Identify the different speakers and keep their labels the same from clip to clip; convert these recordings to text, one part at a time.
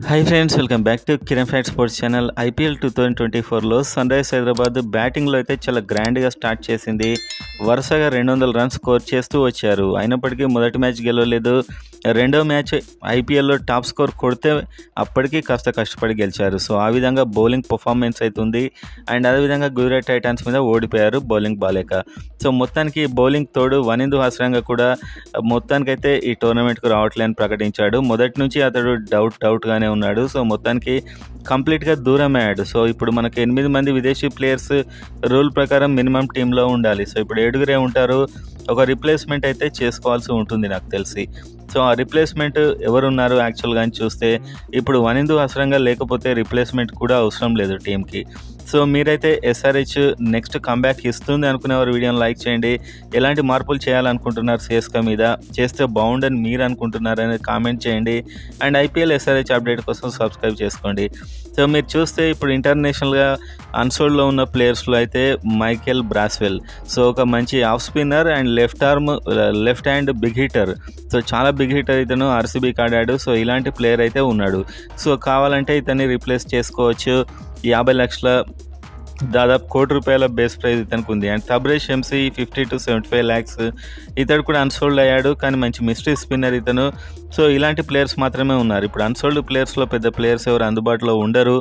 Speaker 1: Hi friends, welcome back to Kiran fact sports channel. IPL 2024లో Sunrisers Hyderabad బ్యాటింగ్లో అయితే చాలా గ్రాండ్గా స్టార్ట్ చేసింది. వరుసగా 200 రన్స్ స్కోర్ చేస్తూ వచ్చారు. అయినప్పటికీ మొదటి మ్యాచ్ గెలవలేదు. రెండో మ్యాచ్ ఐపీఎల్లో టాప్ స్కోర్ కొడితే అప్పటికీ కాస్త కష్టపడి గెలిచారు. సో ఆ విధంగా బౌలింగ్ పర్ఫార్మెన్స్ అవుతుంది. అండ్ అదేవిధంగా గుజరాత్ టైటాన్స్ మీద ఓడిపోయారు బౌలింగ్ బాలేక. సో మొత్తానికి బౌలింగ్ తోడు వనిందు హాసరంగా కూడా మొత్తానికైతే ఈ టోర్నమెంట్కు రావట్లేని ప్రకటించాడు. మొదటి నుంచి అతడు డౌట్గానే ఉన్నాడు. సో మొత్తానికి కంప్లీట్గా దూరం అయ్యాడు. సో ఇప్పుడు మనకు 8 మంది విదేశీ ప్లేయర్స్ రూల్ ప్రకారం మినిమం టీంలో ఉండాలి. సో ఇప్పుడు 7 ఉంటారు. ఒక రిప్లేస్మెంట్ అయితే చేసుకోవాల్సి ఉంటుంది నాకు తెలిసి. సో ఆ రిప్లేస్మెంట్ ఎవరున్నారు యాక్చువల్గా అని చూస్తే ఇప్పుడు వనిందు హాసరంగా లేకపోతే రిప్లేస్మెంట్ కూడా అవసరం లేదు టీంకి. సో మీరైతే ఎస్ఆర్హెచ్ నెక్స్ట్ కంబ్యాక్ ఇస్తుంది అనుకునేవారు వీడియోని లైక్ చేయండి. ఎలాంటి మార్పులు చేయాలనుకుంటున్నారు సిఎస్కే మీద, చేస్తే బాగుండని మీరు అనుకుంటున్నారు అనేది కామెంట్ చేయండి. అండ్ ఐపీఎల్ ఎస్ఆర్హెచ్ అప్డేట్ కోసం సబ్స్క్రైబ్ చేసుకోండి. సో మీరు చూస్తే ఇప్పుడు ఇంటర్నేషనల్గా అన్సోల్డ్లో ఉన్న ప్లేయర్స్లో అయితే మైకెల్ బ్రాస్వెల్, సో ఒక మంచి off spinner and left hand big hitter. So చాలా బిగ్ హిటర్ ఇతను ఆర్సీబీకి ఆడాడు. సో ఇలాంటి ప్లేయర్ అయితే ఉన్నాడు. సో కావాలంటే ఇతన్ని రీప్లేస్ చేసుకోవచ్చు. 50 లక్షల దాదాపు ₹1 కోటి బేస్ ప్రైజ్ ఇతనికి ఉంది. And Tabraiz Shamsi 50 to 75 lakhs, ఇతడు కూడా అన్సోల్డ్ అయ్యాడు. కానీ మంచి మిస్టరీ స్పిన్నర్ ఇతను. సో ఇలాంటి ప్లేయర్స్ మాత్రమే ఉన్నారు. ఇప్పుడు అన్సోల్డ్ ప్లేయర్స్లో పెద్ద ప్లేయర్స్ ఎవరు అందుబాటులో ఉండరు.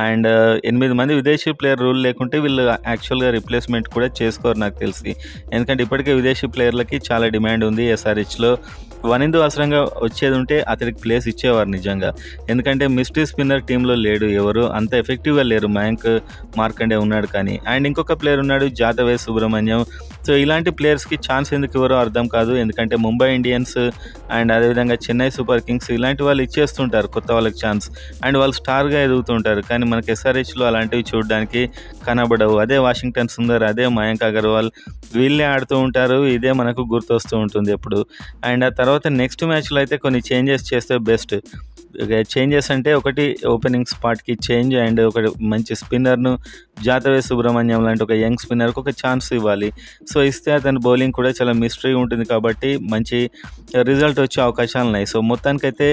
Speaker 1: అండ్ 8 మంది విదేశీ ప్లేయర్ రూల్ లేకుంటే వీళ్ళు యాక్చువల్గా రిప్లేస్మెంట్ కూడా చేసుకోరు నాకు తెలిసి. ఎందుకంటే ఇప్పటికే విదేశీ ప్లేయర్లకి చాలా డిమాండ్ ఉంది ఎస్ఆర్హెచ్లో. వనిందు అవసరంగా వచ్చేది ఉంటే అతడికి ప్లేస్ ఇచ్చేవారు నిజంగా. ఎందుకంటే మిస్టరీ స్పిన్నర్ టీంలో లేడు, ఎవరు అంత ఎఫెక్టివ్గా లేరు. మయాంక్ మార్కండే ఉన్నాడు కానీ. అండ్ ఇంకొక ప్లేయర్ ఉన్నాడు జాతవేద్ సుబ్రహ్మణ్యం. సో ఇలాంటి ప్లేయర్స్కి ఛాన్స్ ఎందుకు ఎవరో అర్థం కాదు. ఎందుకంటే ముంబై ఇండియన్స్ అండ్ అదేవిధంగా చెన్నై సూపర్ కింగ్స్ ఇలాంటి వాళ్ళు ఇచ్చేస్తుంటారు కొత్త వాళ్ళకి ఛాన్స్. అండ్ వాళ్ళు స్టార్గా ఎదుగుతుంటారు. కానీ మనకి ఎస్ఆర్హెచ్లో అలాంటివి చూడడానికి కనబడవు. అదే వాషింగ్టన్ సుందర్, అదే మయాంక్ అగర్వాల్ వీళ్ళే ఆడుతూ ఉంటారు. ఇదే మనకు గుర్తొస్తూ ఉంటుంది ఎప్పుడు. అండ్ ఆ తర్వాత నెక్స్ట్ మ్యాచ్లో అయితే కొన్ని చేంజెస్ చేస్తే బెస్ట్. చేంజెస్ అంటే ఒకటి ఓపెనింగ్ స్పాట్కి చేంజ్ అండ్ ఒక మంచి స్పిన్నర్ను జాతవేద్ సుబ్రహ్మణ్యం లాంటి ఒక యంగ్ స్పిన్నర్కి ఒక ఛాన్స్ ఇవ్వాలి. సో ఇస్తే అతని బౌలింగ్ కూడా చాలా మిస్టరీ ఉంటుంది కాబట్టి మంచి రిజల్ట్ వచ్చే అవకాశాలు ఉన్నాయి. సో మొత్తానికైతే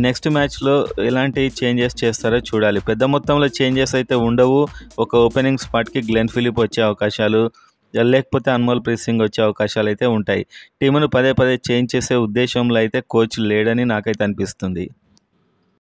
Speaker 1: నెక్స్ట్ మ్యాచ్లో ఎలాంటి చేంజెస్ చేస్తారో చూడాలి. పెద్ద మొత్తంలో చేంజెస్ అయితే ఉండవు. ఒక ఓపెనింగ్ స్పాట్కి గ్లెన్ ఫిలిప్ వచ్చే అవకాశాలు, లేకపోతే అన్మోల్ ప్రీత్ సింగ్ వచ్చే అవకాశాలు అయితే ఉంటాయి. టీమును పదే చేంజ్ చేసే ఉద్దేశంలో అయితే కోచ్ లేడని నాకైతే అనిపిస్తుంది.